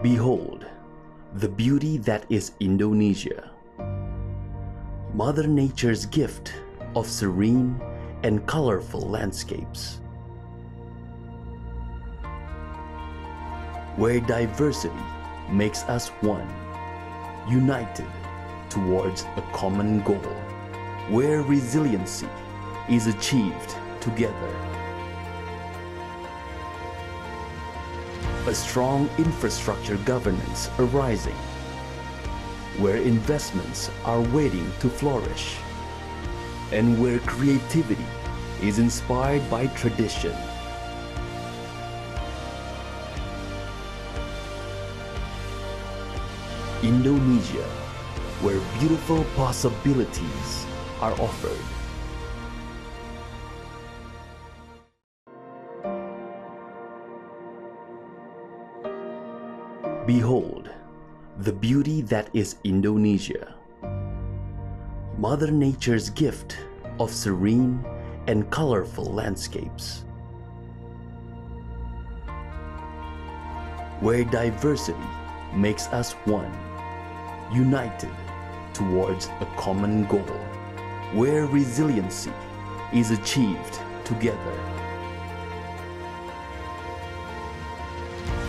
Behold, the beauty that is Indonesia, Mother Nature's gift of serene and colorful landscapes, where diversity makes us one, united towards a common goal, where resiliency is achieved together. A strong infrastructure governance arising, where investments are waiting to flourish, and where creativity is inspired by tradition. Indonesia, where beautiful possibilities are offered. Behold, the beauty that is Indonesia, Mother Nature's gift of serene and colorful landscapes, where diversity makes us one, united towards a common goal, where resiliency is achieved together.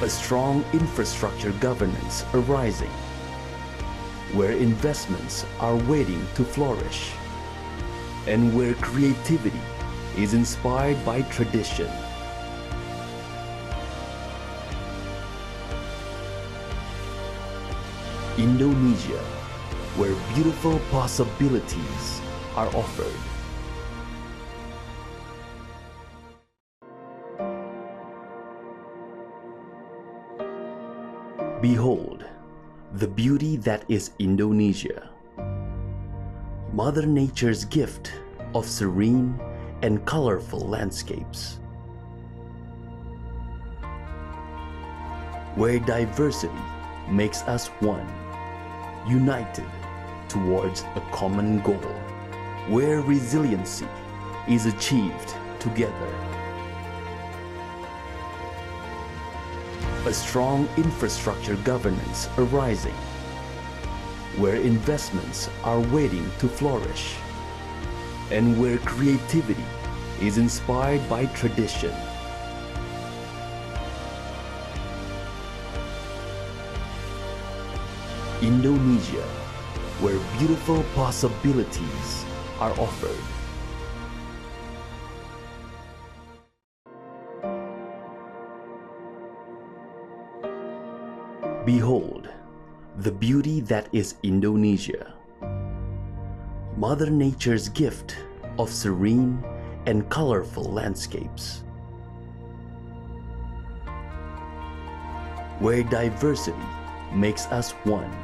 A strong infrastructure governance arising, where investments are waiting to flourish, and where creativity is inspired by tradition. Indonesia, where beautiful possibilities are offered. Behold, the beauty that is Indonesia, Mother Nature's gift of serene and colorful landscapes, where diversity makes us one, united towards a common goal, where resiliency is achieved together. A strong infrastructure governance arising, where investments are waiting to flourish, and where creativity is inspired by tradition. Indonesia, where beautiful possibilities are offered. Behold, the beauty that is Indonesia, Mother Nature's gift of serene and colorful landscapes, where diversity makes us one,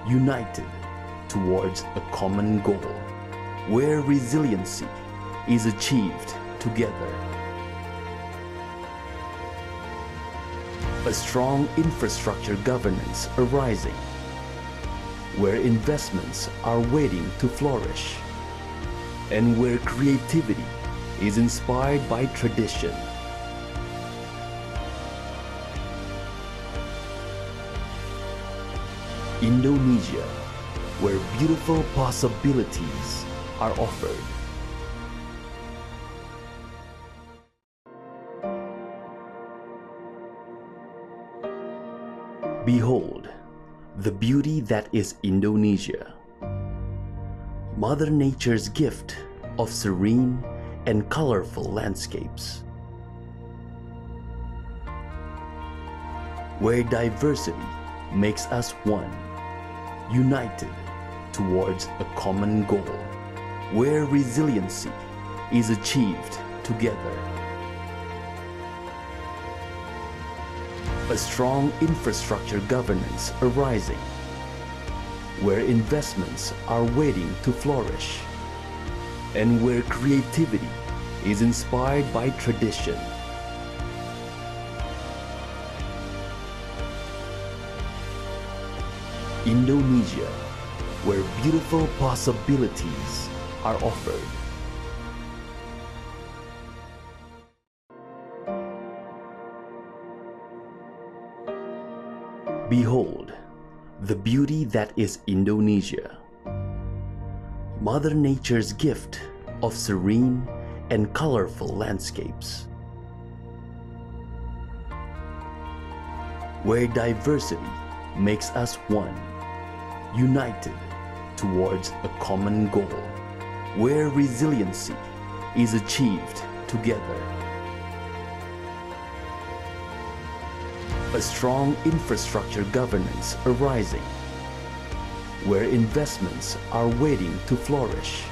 united towards a common goal, where resiliency is achieved together. A strong infrastructure governance arising, where investments are waiting to flourish, and where creativity is inspired by tradition. Indonesia, where beautiful possibilities are offered. Behold, the beauty that is Indonesia, Mother Nature's gift of serene and colorful landscapes, where diversity makes us one, united towards a common goal, where resiliency is achieved together. A strong infrastructure governance arising, where investments are waiting to flourish, and where creativity is inspired by tradition. Indonesia, where beautiful possibilities are offered. Behold, the beauty that is Indonesia, Mother Nature's gift of serene and colorful landscapes, where diversity makes us one, united towards a common goal, where resiliency is achieved together. A strong infrastructure governance arising, where investments are waiting to flourish,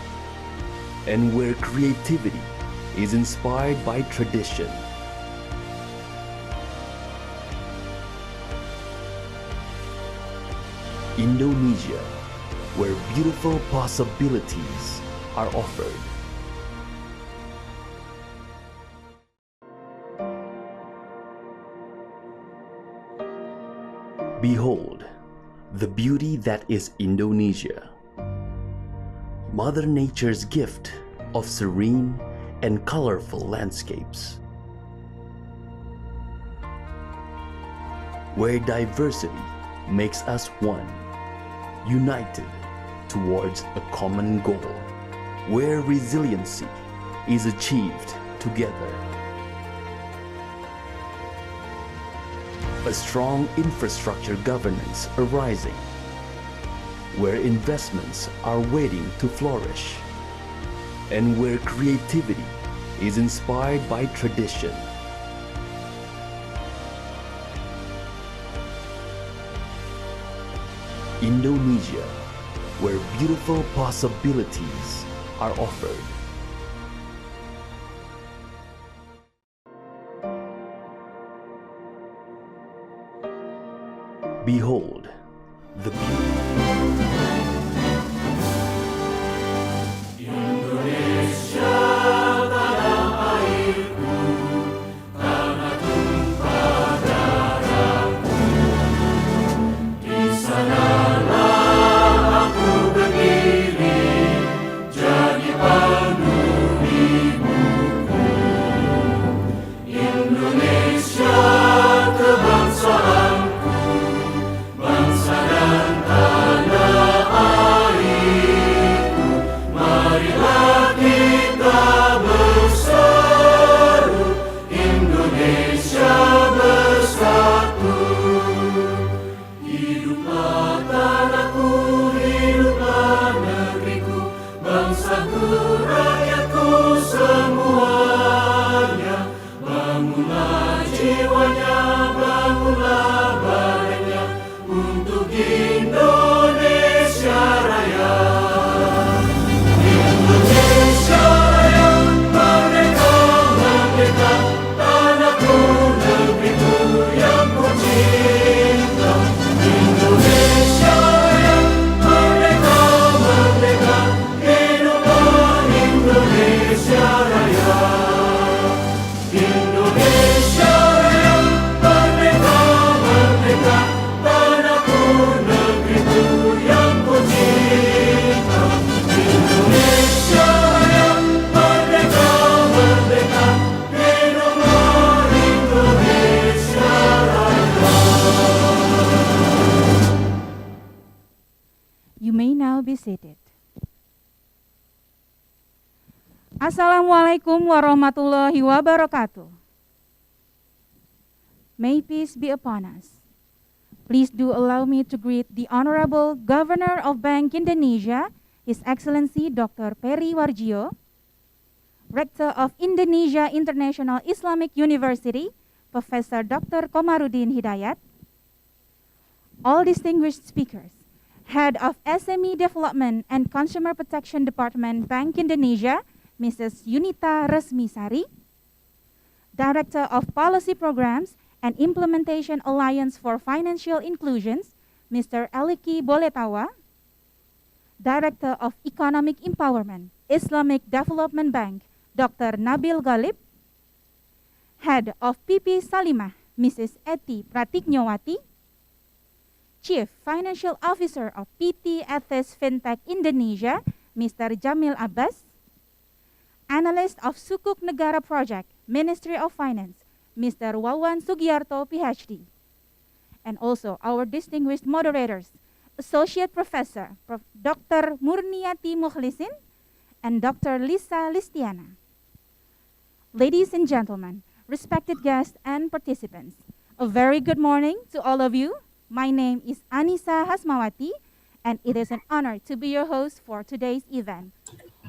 and where creativity is inspired by tradition. Indonesia, where beautiful possibilities are offered. Behold, the beauty that is Indonesia, Mother Nature's gift of serene and colorful landscapes, where diversity makes us one, united towards a common goal, where resiliency is achieved together. A strong infrastructure governance arising, where investments are waiting to flourish, and where creativity is inspired by tradition. Indonesia, where beautiful possibilities are offered. Behold, the beauty. Indonesia, tanah airku, tanah tumpah darahku. Di sanalah aku berdiri, jadi pandu ibuku. Indonesia, kebangsaanku, bangsa dan tanah airku. Marilah kita berseru, Indonesia bersatu. Hiduplah tanahku, hiduplah negeriku, bangsaku, rakyatku semuanya. Bangunlah jiwanya, bangunlah badannya, untuk Indonesia Raya. Indonesia Raya, merdeka, merdeka, tanahku, negeriku yang ku cinta. Indonesia Raya, merdeka, merdeka, hiduplah Indonesia Raya. Indonesia Raya, merdeka, merdeka, tanahku, negeriku yang ku cinta. Indonesia Raya, merdeka, merdeka, hiduplah Indonesia Raya. You may now be seated. Assalamualaikum warahmatullahi wabarakatuh. May peace be upon us. Please do allow me to greet the Honorable Governor of Bank Indonesia, His Excellency Dr. Peri Warjio, Rector of Indonesia International Islamic University, Professor Dr. Komarudin Hidayat, all distinguished speakers, Head of SME Development and Consumer Protection Department, Bank Indonesia, Mrs. Yunita Resmisari, Director of Policy Programs and Implementation Alliance for Financial Inclusions, Mr. Eliki Boletawa, Director of Economic Empowerment, Islamic Development Bank, Dr. Nabil Ghalib, Head of PP Salimah, Mrs. Eti Pratiknyawati, Chief Financial Officer of PT Ethis Fintech Indonesia, Mr. Jamil Abbas, Analyst of Sukuk Negara Project, Ministry of Finance, Mr. Wawan Sugiarto, PhD, and also our distinguished moderators, Associate Professor Dr. Murniati Mukhlisin and Dr. Lisa Listiana. Ladies and gentlemen, respected guests and participants, a very good morning to all of you. My name is Anissa Hasmawati, and it is an honor to be your host for today's event.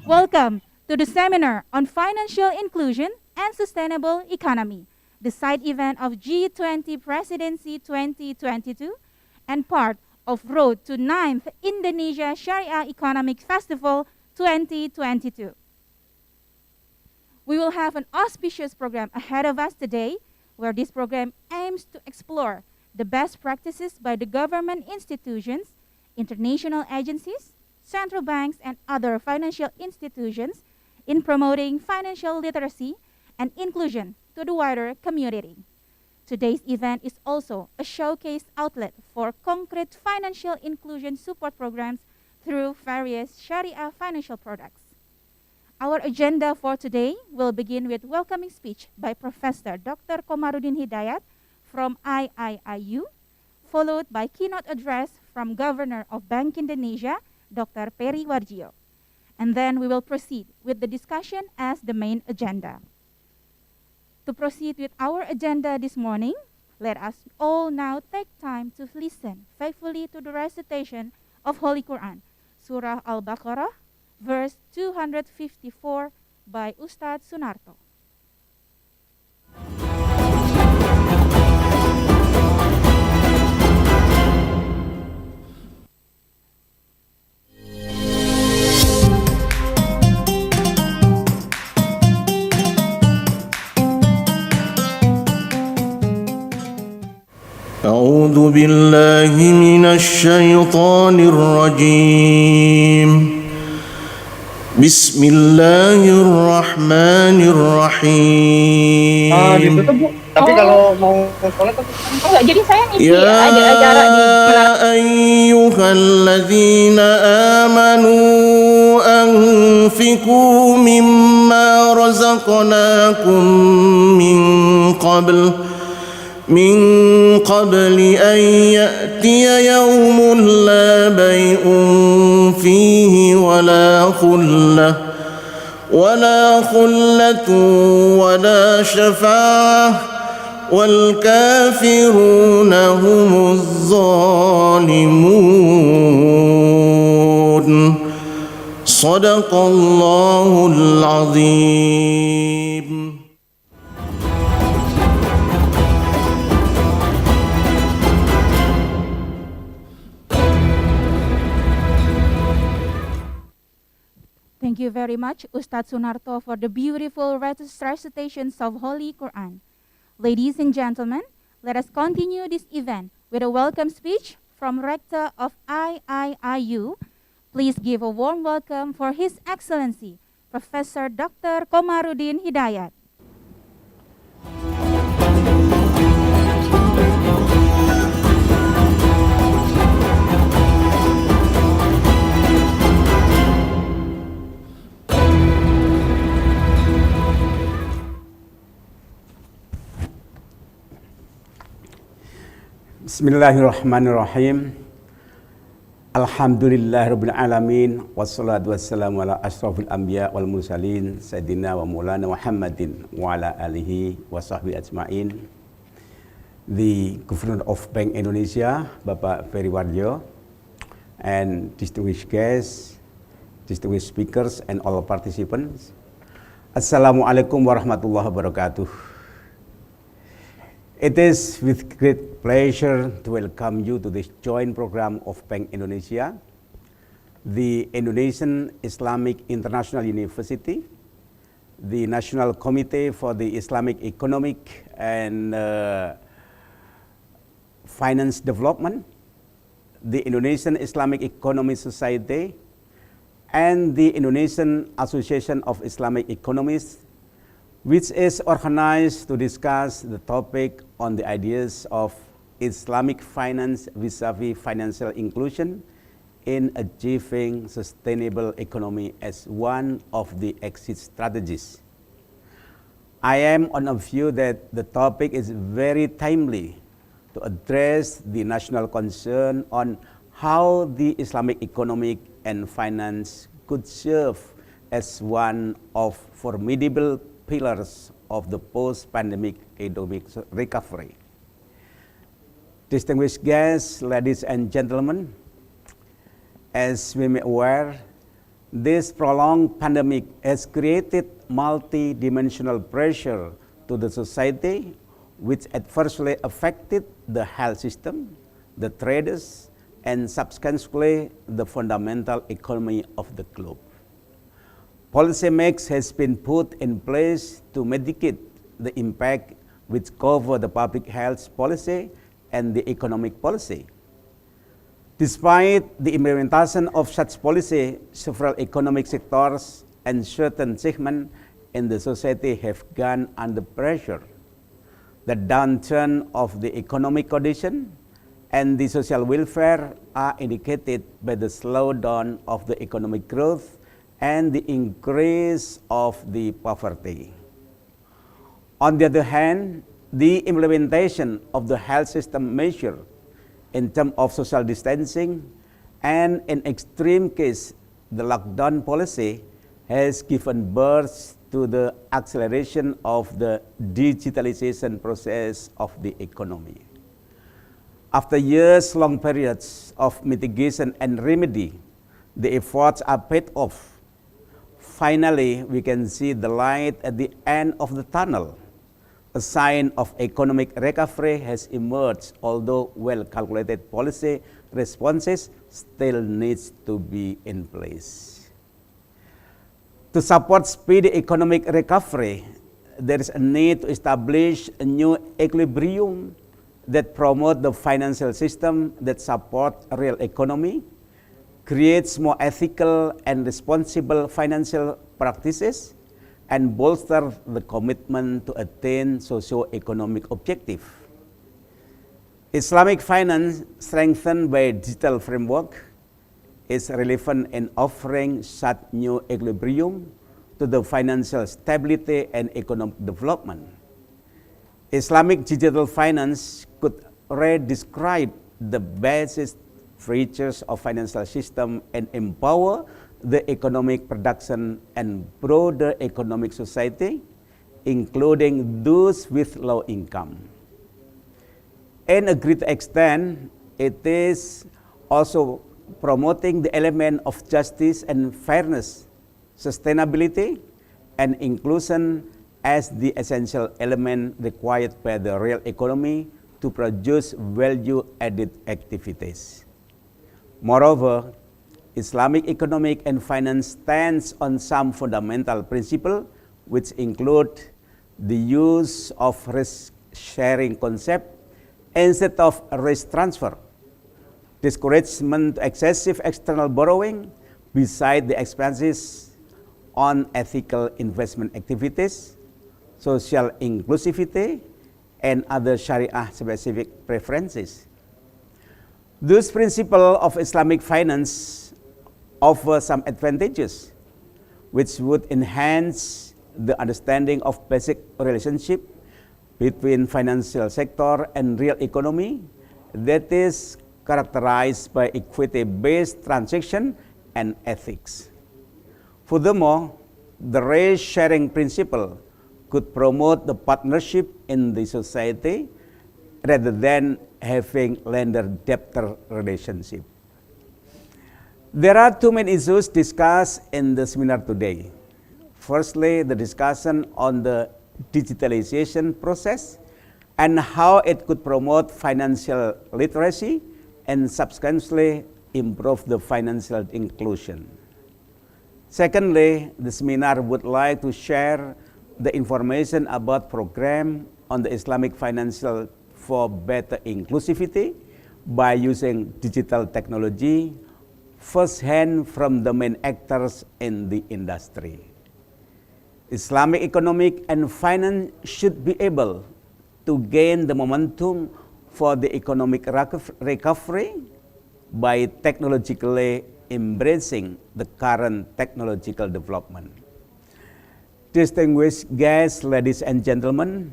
Welcome to the seminar on financial inclusion and sustainable economy, the side event of G20 Presidency 2022 and part of Road to 9th Indonesia Sharia Economic Festival 2022. We will have an auspicious program ahead of us today, where this program aims to explore the best practices by the government institutions, international agencies, central banks, and other financial institutions in promoting financial literacy and inclusion to the wider community. Today's event is also a showcase outlet for concrete financial inclusion support programs through various Sharia financial products. Our agenda for today will begin with welcoming speech by Professor Dr. Komarudin Hidayat from IIIU, followed by keynote address from Governor of Bank Indonesia, Dr. Peri Warjio. And then we will proceed with the discussion as the main agenda. To proceed with our agenda this morning, let us all now take time to listen faithfully to the recitation of Holy Quran, Surah Al-Baqarah, verse 254 by Ustadz Sunarto. أعوذ بالله من الشيطان الرجيم بسم الله الرحمن الرحيم Ditutup Bu, tapi kalau mau sholat tuh Enggak, jadi saya ngisi يا ada acara di Menara. أيها الذين آمنوا أنفقوا مما رزقناكم من قبل أن يأتي يوم لا بيع فيه ولا خلة ولا شفاعة والكافرون هم الظالمون صدق الله العظيم. Thank you very much, Ustadz Sunarto, for the beautiful recitations of Holy Quran. Ladies and gentlemen, let us continue this event with a welcome speech from Rector of IIIU. Please give a warm welcome for His Excellency, Professor Dr. Komarudin Hidayat. Bismillahirrahmanirrahim. Alhamdulillahirabbil alamin wassalatu wassalamu ala asyrafil anbiya wal mursalin sayyidina wa maulana Muhammadin wa ala alihi wa sahbihi ajmain. The Governor of Bank Indonesia, Bapak Peri Warjio, and distinguished guests, distinguished speakers, and all participants. Assalamualaikum warahmatullahi wabarakatuh. It is with great pleasure to welcome you to this joint program of Bank Indonesia, the Indonesian Islamic International University, the National Committee for the Islamic Economic and Finance Development, the Indonesian Islamic Economic Society, and the Indonesian Association of Islamic Economists, which is organized to discuss the topic on the ideas of Islamic finance vis-a-vis financial inclusion in achieving sustainable economy as one of the exit strategies. I am on a view that the topic is very timely to address the national concern on how the Islamic economic and finance could serve as one of formidable pillars of the post-pandemic economic recovery. Distinguished guests, ladies and gentlemen, as we may aware, this prolonged pandemic has created multi-dimensional pressure to the society, which adversely affected the health system, the traders, and subsequently the fundamental economy of the globe. Policy mix has been put in place to mitigate the impact, which cover the public health policy and the economic policy. Despite the implementation of such policy, several economic sectors and certain segments in the society have gone under pressure. The downturn of the economic condition and the social welfare are indicated by the slowdown of the economic growth and the increase of the poverty. On the other hand, the implementation of the health system measure in terms of social distancing and in extreme case, the lockdown policy has given birth to the acceleration of the digitalization process of the economy. After years-long periods of mitigation and remedy, the efforts are paid off. Finally, we can see the light at the end of the tunnel. A sign of economic recovery has emerged, although well-calculated policy responses still needs to be in place. To support speedy economic recovery, there is a need to establish a new equilibrium that promote the financial system that support a real economy, creates more ethical and responsible financial practices, and bolster the commitment to attain socio-economic objective. Islamic finance, strengthened by a digital framework, is relevant in offering such new equilibrium to the financial stability and economic development. Islamic digital finance could redescribe the basic features of financial system and empower the economic production and broader economic society, including those with low income. In a great extent, it is also promoting the element of justice and fairness, sustainability, and inclusion as the essential element required by the real economy to produce value-added activities. Moreover, Islamic economic and finance stands on some fundamental principles, which include the use of risk-sharing concept instead of risk transfer, discouragement to excessive external borrowing, beside the expenses on ethical investment activities, social inclusivity, and other Sharia-specific preferences. Those principles of Islamic finance offer some advantages which would enhance the understanding of basic relationship between financial sector and real economy that is characterized by equity-based transaction and ethics. Furthermore, the risk-sharing principle could promote the partnership in the society rather than having lender-debtor relationship. There are two main issues discussed in the seminar today. Firstly, the discussion on the digitalization process and how it could promote financial literacy and subsequently improve the financial inclusion. Secondly, the seminar would like to share the information about program on the Islamic financial for better inclusivity by using digital technology firsthand from the main actors in the industry. Islamic economic and finance should be able to gain the momentum for the economic recovery by technologically embracing the current technological development. Distinguished guests, ladies and gentlemen,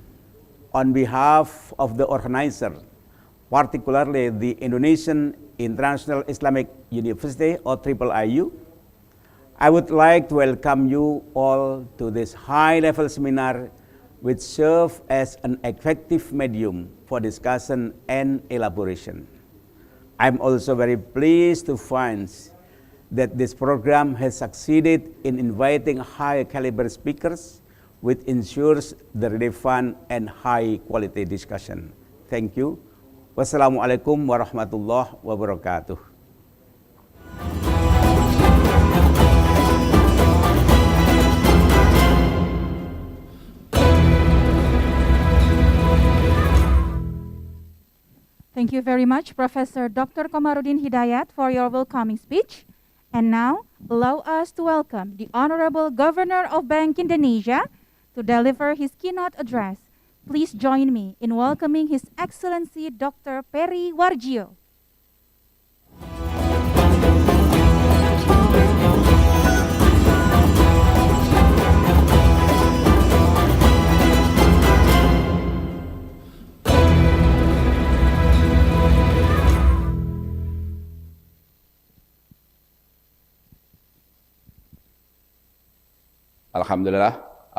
on behalf of the organizer, particularly the Indonesian International Islamic University or IIIU, I would like to welcome you all to this high-level seminar which serves as an effective medium for discussion and elaboration. I'm also very pleased to find that this program has succeeded in inviting high-caliber speakers, which ensures the relevant and high-quality discussion. Thank you. Wassalamualaikum warahmatullahi wabarakatuh. Thank you very much, Professor Dr. Komarudin Hidayat, for your welcoming speech. And now, allow us to welcome the Honorable Governor of Bank Indonesia to deliver his keynote address. Please join me in welcoming His Excellency Dr. Peri Warjio.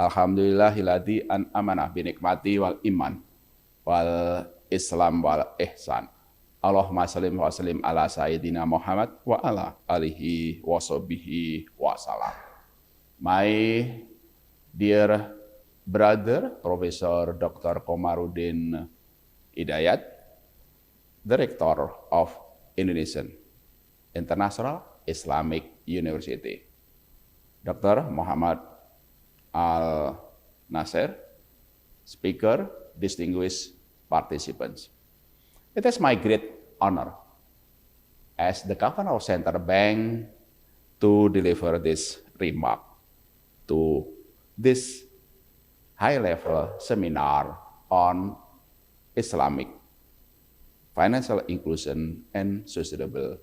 Alhamdulillahilladzi an'amana binikmati wal iman wal islam wal ihsan. Allahumma sallim wa sallim ala sayyidina Muhammad wa ala alihi wa sahbihi wa salam. My dear brother, Professor Dr. Komarudin Hidayat, Director of Indonesian International Islamic University, Dr. Muhammad Al-Nasir, speaker, distinguished participants. It is my great honor as the Governor of Central Bank to deliver this remark to this high-level seminar on Islamic financial inclusion and sustainable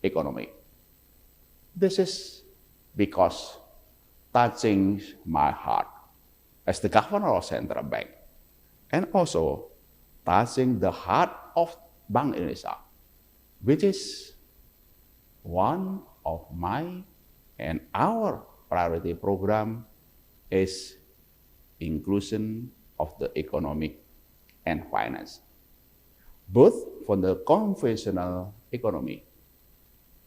economy. This is because touching my heart as the Governor of Central Bank, and also touching the heart of Bank Indonesia, which is one of my and our priority program is inclusion of the economic and finance, both for the conventional economy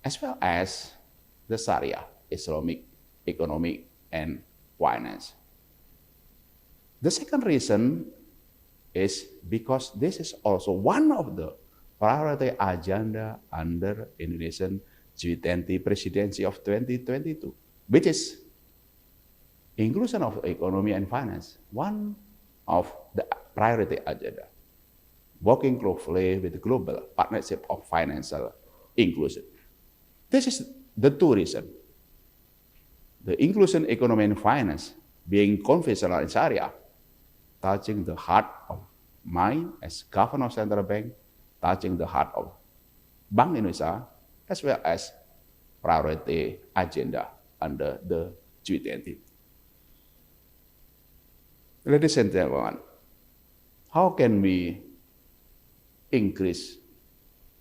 as well as the Sharia Islamic economic and finance. The second reason is because this is also one of the priority agenda under Indonesian G20 presidency of 2022, which is inclusion of economy and finance, one of the priority agenda, working closely with the global partnership of financial inclusion. This is the two reasons. The inclusion economy and finance being conventional and Sharia, touching the heart of mine as Governor of Central Bank, touching the heart of Bank Indonesia, as well as priority agenda under the G20. Ladies and gentlemen, how can we increase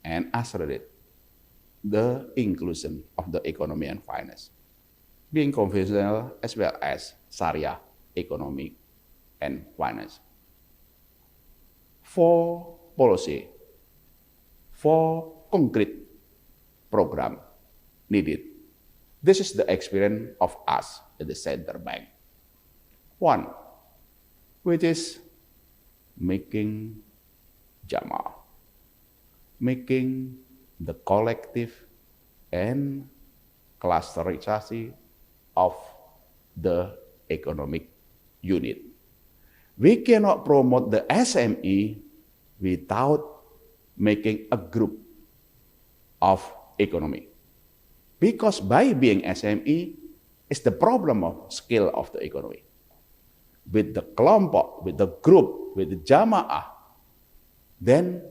and accelerate the inclusion of the economy and finance, being conventional as well as Sharia economic and finance? For policy, for concrete program needed. This is the experience of us at the Central Bank. One, which is making Jama'ah, making the collective and clusterization of the economic unit. We cannot promote the SME without making a group of economy. Because by being SME is the problem of scale of the economy. With the kelompok, with the group, with the Jama'ah, then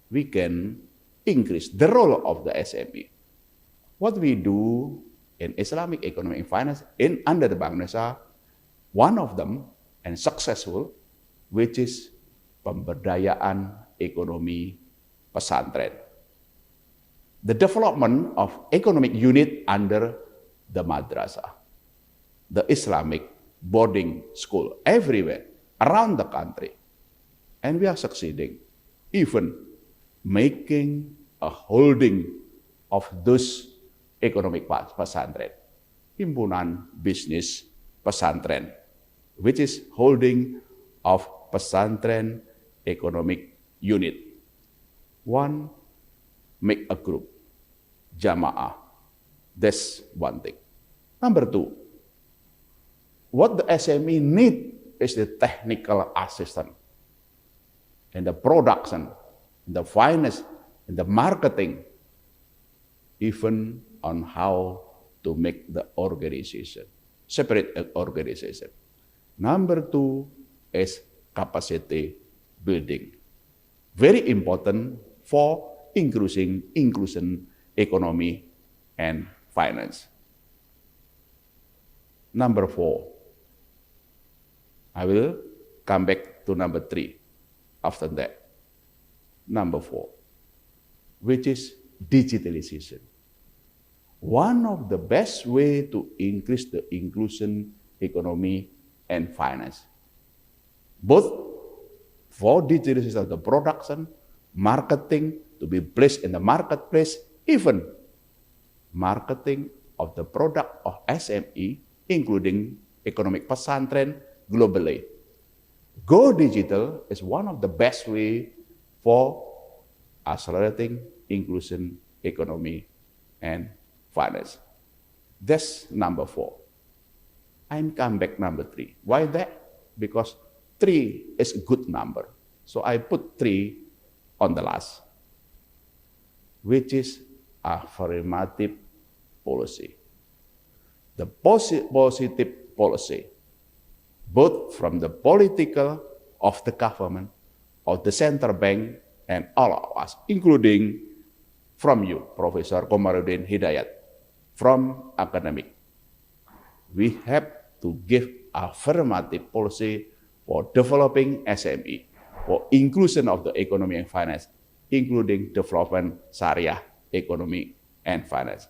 we can increase the role of the SME. What we do in Islamic economic and finance under the Bank Indonesia, one of them and successful, which is pemberdayaan ekonomi pesantren. The development of economic unit under the madrasah, the Islamic boarding school everywhere around the country. And we are succeeding, even making a holding of those economic pesantren, himpunan bisnis pesantren, which is holding of pesantren economic unit. One, make a group, jamaah. That's one thing. Number two, what the SME need is the technical assistance and the production, and the finance, and the marketing, even on how to make the organization, separate organization. Number two is capacity building. Very important for inclusion economy and finance. Number four, I will come back to number three after that. Number four, which is digitalization. One of the best way to increase the inclusion economy and finance, both for digitalization of the production, marketing to be placed in the marketplace, even marketing of the product of SME, including economic pesantren globally. Go digital is one of the best way for accelerating inclusion economy and finance. That's number four. I'm come back number three. Why that? Because three is a good number. So I put three on the last, which is affirmative policy. The positive policy, both from the political of the government, of the central bank, and all of us, including from you, Professor Komarudin Hidayat, from academic. We have to give affirmative policy for developing SME, for inclusion of the economy and finance, including development Syariah economy and finance.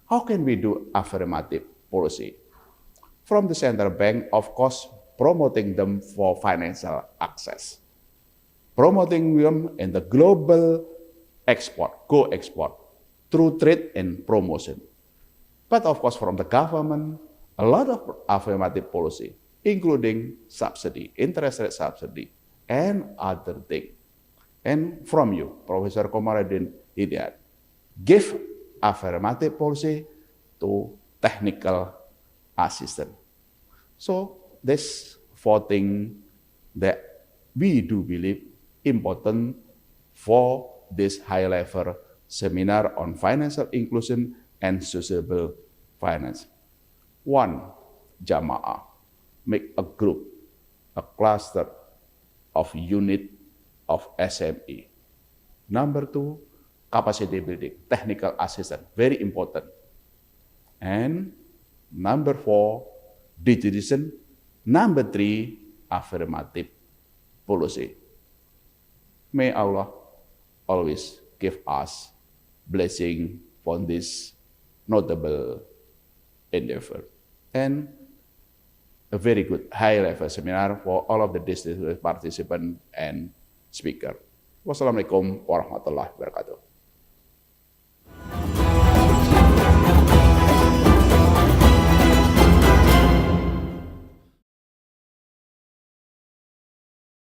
How can we do affirmative policy? From the central bank, of course, promoting them for financial access, promoting them in the global export, co-export, through trade and promotion. But of course, from the government, a lot of affirmative policy, including subsidy, interest rate subsidy, and other things. And from you, Professor Komarudin Hidayat, give affirmative policy to technical assistance. So this four things that we do believe important for this high-level seminar on financial inclusion and sustainable finance. One, jamaah, make a group, a cluster of unit of SME. Number two, capacity building, technical assistance, very important. And number four, digitization. Number three, affirmative policy. May Allah always give us blessing for this notable endeavor. And a very good high-level seminar for all of the distinguished participants and speakers. Wassalamualaikum warahmatullahi wabarakatuh.